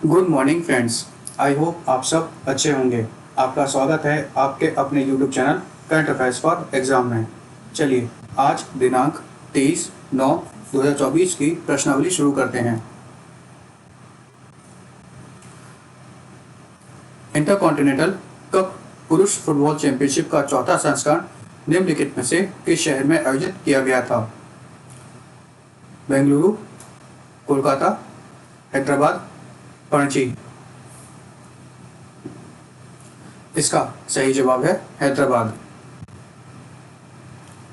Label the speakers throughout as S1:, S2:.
S1: Good morning friends. I hope आप सब अच्छे होंगे। आपका स्वागत है आपके अपने YouTube channel current affairs for exam में। चलिए आज दिनांक 23/9/2024 की प्रश्नावली शुरू करते हैं। इंटरकॉन्टिनेंटल कप पुरुष फुटबॉल चैंपियनशिप का चौथा संस्करण निम्नलिखित में से किस शहर में आयोजित किया गया था? बेंगलुरु, कोलकाता, हैदराबाद, पणजी। इसका सही जवाब है हैदराबाद।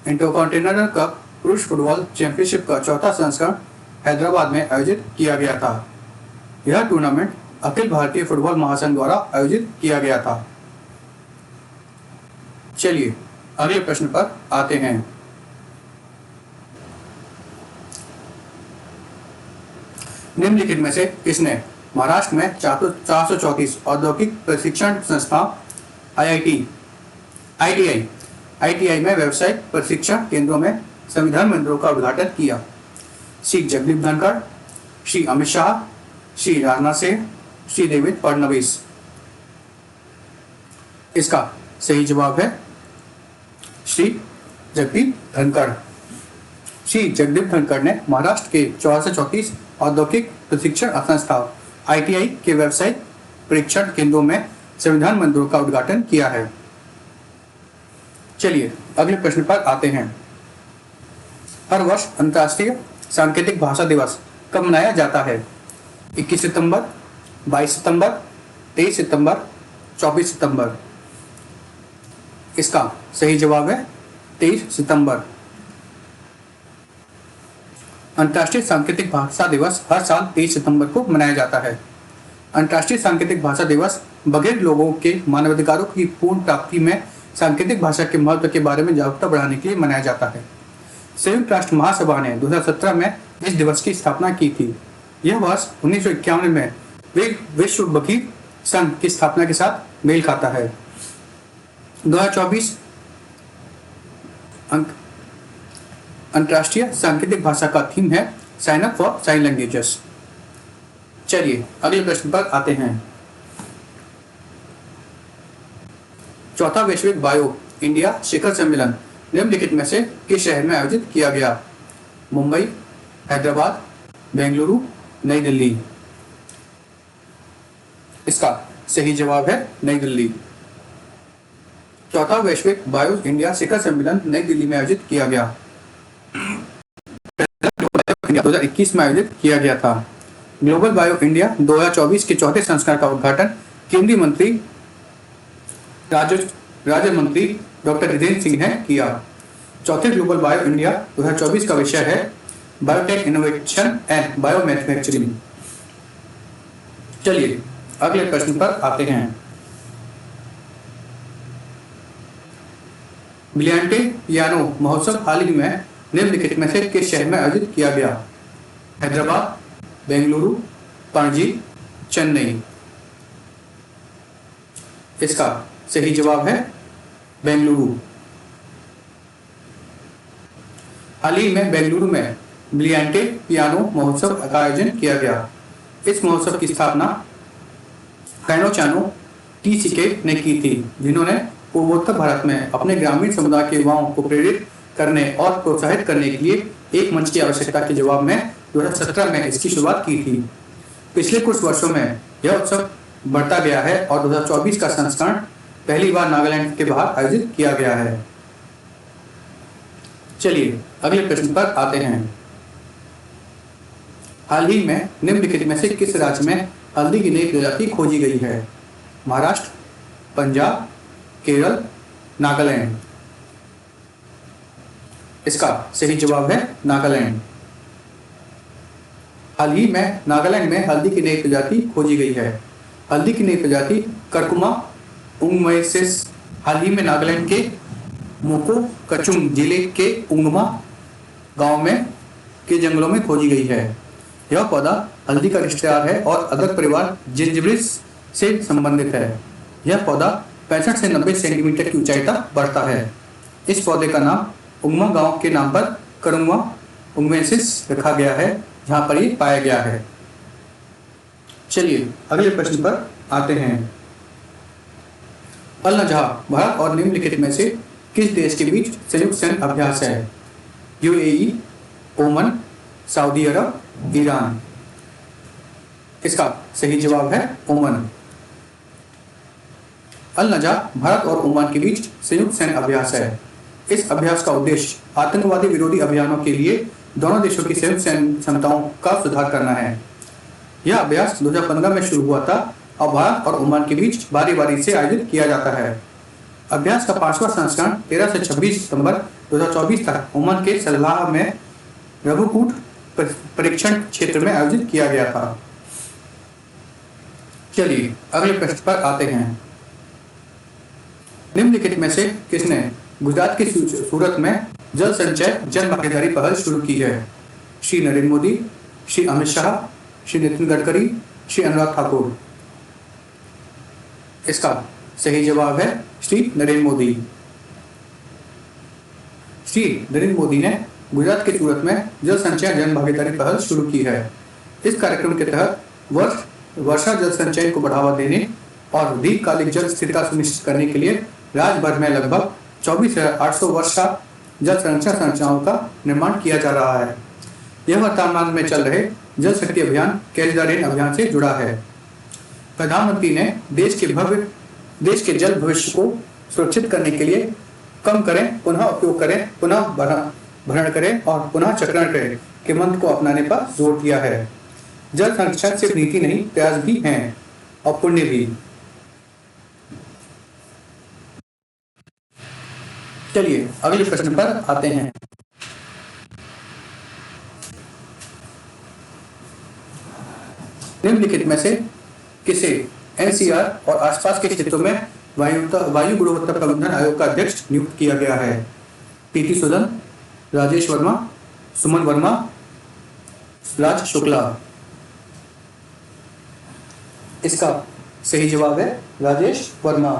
S1: इंटरकॉन्टिनेंटल कप पुरुष फुटबॉल चैंपियनशिप का चौथा संस्करण हैदराबाद में आयोजित किया गया था। यह टूर्नामेंट अखिल भारतीय फुटबॉल महासंघ द्वारा आयोजित किया गया था। चलिए अगले प्रश्न पर आते हैं। निम्नलिखित में से किसने महाराष्ट्र में 434 औद्योगिक प्रशिक्षण संस्थान आईटीआई में व्यावसायिक प्रशिक्षण केंद्रों में संविधान मंदिरों का उद्घाटन किया? श्री जगदीप धनखड़, श्री अमित शाह, श्री राजनाथ सिंह, श्री देवेंद्र फडणवीस। इसका सही जवाब है श्री जगदीप धनखड़। श्री जगदीप धनखड़ ने महाराष्ट्र के 434 औद्योगिक प्रशिक्षण संस्थान आईटीआई के व्यावसायिक परीक्षण केंद्रों में संविधान मंदिरों का उद्घाटन किया है। चलिए अगले प्रश्न पर आते हैं। हर वर्ष अंतर्राष्ट्रीय सांकेतिक भाषा दिवस कब मनाया जाता है? 21 सितंबर, 22 सितंबर, 23 सितंबर, 24 सितंबर। इसका सही जवाब है 23 सितंबर। अंतर्राष्ट्रीय सांकेतिक भाषा दिवस हर साल 23 सितंबर को मनाया जाता है। अंतर्राष्ट्रीय सांकेतिक भाषा दिवस बधिर लोगों के मानवाधिकारों की पूर्ण प्राप्ति में सांकेतिक भाषा के महत्व के बारे में जागरूकता बढ़ाने के लिए मनाया जाता है। संयुक्त राष्ट्र महासभा ने 2017 में इस दिवस की स्थापना की थी। यह वर्ष 1951 में विश्व बधिर संघ की स्थापना के साथ मेल खाता है। 2024 अंतर्राष्ट्रीय सांकेतिक भाषा का थीम है sign up for sign languages. चलिए अगले प्रश्न पर आते हैं। चौथा वैश्विक बायो इंडिया शिखर सम्मेलन निम्नलिखित में से किस शहर में आयोजित किया गया? मुंबई, हैदराबाद, बेंगलुरु, नई दिल्ली। इसका सही जवाब है नई दिल्ली। चौथा वैश्विक बायो इंडिया शिखर सम्मेलन नई दिल्ली में आयोजित किया गया। 2021 में आयोजित किया गया था। ग्लोबल बायो इंडिया 2024 के चौथे संस्करण का उद्घाटन केंद्रीय मंत्री राज्य मंत्री डॉक्टर जितेंद्र सिंह ने किया। चौथे ग्लोबल बायो इंडिया 2024 का विषय है biotech innovation and bio manufacturing. चलिए अगले प्रश्न पर आते हैं। ब्रिलियंटे पियानो महोत्सव हाल ही में निम्नलिखित में से किस शहर में आयोजित किया गया? हैदराबाद, बेंगलुरु, पणजी, चेन्नई। इसका सही जवाब है बेंगलुरु। हाल ही में बेंगलुरु में ब्रिलियंटे पियानो महोत्सव का आयोजन किया गया। इस महोत्सव की स्थापना कैनो चानो टीसीके ने की थी, जिन्होंने पूर्वोत्तर भारत में अपने ग्रामीण समुदाय के युवाओं को प्रेरित करने और प्रोत्साहित करने के लिए एक मंच की आवश्यकता के जवाब में 2017 में इसकी शुरुआत की थी। पिछले कुछ वर्षों में यह उत्सव बढ़ता गया है और 2024 का संस्करण पहली बार नागालैंड के बाहर आयोजित किया गया है। चलिए अगले प्रश्न पर आते हैं। हाल ही में निम्नलिखित में से किस राज्य में हल्दी की नई प्रजाति खोजी गई है? महाराष्ट्र, पंजाब, केरल, नागालैंड। इसका सही जवाब है नागालैंड। हाल ही में नागालैंड में हल्दी की नई प्रजाति खोजी गई है। हल्दी की नई प्रजाति कर्कुमा उंगमेसिस हाल ही में नागालैंड के मोकोकचुंग जिले के उंगमा गांव में के जंगलों में खोजी गई है। यह पौधा हल्दी का रिश्तेदार है और अदरक परिवार जिंजिबेरेसी से संबंधित है। यह पौधा 65 से 90 सेंटीमीटर की ऊंचाई तक बढ़ता है। इस पौधे का नाम उंगमा गांव के नाम पर करुंगमा उंगमेसिस रखा गया है, जहां पर ये पाया गया है। चलिए अगले प्रश्न पर आते हैं। अल नजहा भारत और निम्नलिखित में से किस देश के बीच संयुक्त सैन्य अभ्यास है? यूएई, ओमन, सऊदी अरब, ईरान। इसका सही जवाब है ओमन। अल नजहा भारत और ओमान के बीच संयुक्त सैन्य अभ्यास है। इस अभ्यास का उद्देश्य आतंकवादी विरोधी अभियानों के लिए दोनों देशों की संयुक्त सैन्य क्षमताओं का सुधार करना है। यह अभ्यास 2015 में शुरू हुआ था और भारत और ओमान के बीच बारी बारी से आयोजित किया जाता है। अभ्यास का 5वां संस्करण 13 से 26 सितंबर 2024 तक ओमान के सलाह में रघुकूट परीक्षण क्षेत्र में आयोजित किया गया था। चलिए अगले प्रश्न पर आते हैं। निम्नलिखित में से किसने गुजरात की सूरत में जल संचय जन भागीदारी पहल शुरू की है? श्री नरेंद्र मोदी, श्री अमित शाह, श्री नितिन गडकरी, श्री अनुराग ठाकुर। इसका सही जवाब है श्री नरेंद्र मोदी। श्री नरेंद्र मोदी ने गुजरात के सूरत में जल संचय जन भागीदारी पहल शुरू की है। इस कार्यक्रम के तहत वर्षा जल संचय को बढ़ावा देने और दीर्घकालिक जल स्थिरता सुनिश्चित करने के लिए राज्य भर में लगभग 24,800 वर्षा जल संरक्षण संरचनाओं का निर्माण किया जा रहा है। यह वर्तमान में चल रहे जल शक्ति अभियान कैच द रेन अभियान से जुड़ा है। प्रधानमंत्री ने देश के जल भविष्य को सुरक्षित करने के लिए कम करें, पुनः उपयोग करें, पुनः भरण करें और पुनः चक्रण करें के मंत्र को अपनाने पर जोर दिया है। जल संरक्षण सिर्फ नीति नहीं, प्रयास भी हैं और पुण्य भी। चलिए अगले प्रश्न पर आते हैं। निम्नलिखित में से किसे एनसीआर और आसपास के क्षेत्रों में वायु गुणवत्ता प्रबंधन आयोग का अध्यक्ष नियुक्त किया गया है? पीटी सुदन, राजेश वर्मा, सुमन वर्मा, राज शुक्ला। इसका सही जवाब है राजेश वर्मा।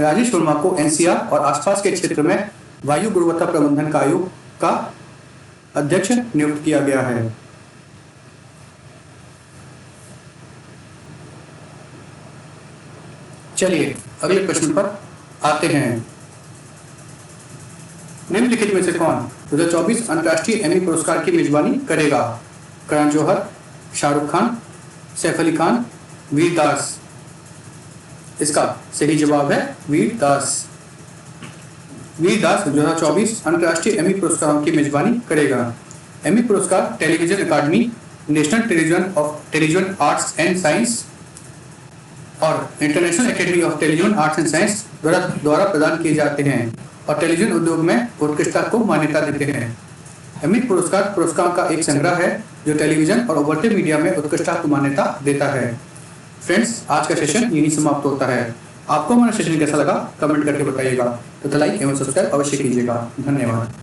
S1: राजेश वर्मा को एनसीआर और आसपास के क्षेत्र में वायु गुणवत्ता प्रबंधन का आयोग का अध्यक्ष नियुक्त किया गया है। चलिए अगले प्रश्न पर आते हैं। निम्नलिखित में से कौन 2024 अंतर्राष्ट्रीय एमी पुरस्कार की मेजबानी करेगा? करण जौहर, शाहरुख खान, सैफ अली खान, वीर दास। इसका सही जवाब है वीर दास। वीर दास 2024 अंतर्राष्ट्रीय एमी पुरस्कारों की मेजबानी करेगा। एमी पुरस्कार television academy, national television arts and science और international academy of television arts and science द्वारा प्रदान किए जाते हैं और टेलीविजन उद्योग में उत्कृष्टता को मान्यता देते हैं। एमी पुरस्कारों का एक संग्रह है जो टेलीविजन और उभरते मीडिया में उत्कृष्टता को मान्यता देता है। फ्रेंड्स, आज का सेशन यही समाप्त होता है। आपको हमारा सेशन कैसा लगा कमेंट करके बताइएगा। तो लाइक एवं सब्सक्राइब अवश्य कीजिएगा। धन्यवाद।